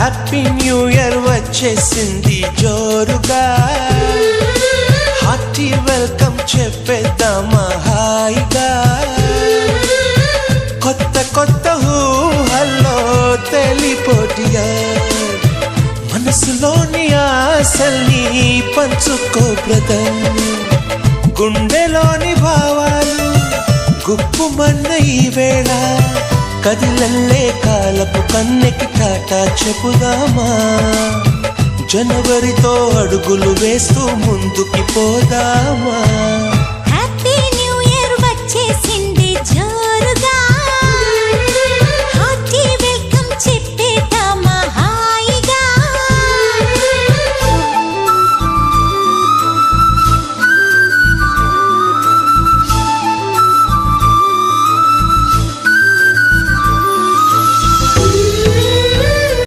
Happy new year వచ్చేసింది జోరుగా, hearty welcome చెప్పేద్దామా హాయిగా. కొత్త కొత్త ఊహల్లో తెలిపోటియా, మనసులోని ఆశల్ని పంచుకో బ్రదర్. గుండెలోని భావాలు గుప్పుమన్న ఈ వేళ, కదిలల్లే కాలపు కన్నెకి టాటా చెప్పుదామా. జనవరితో అడుగులు వేస్తూ ముందుకి పోదామా.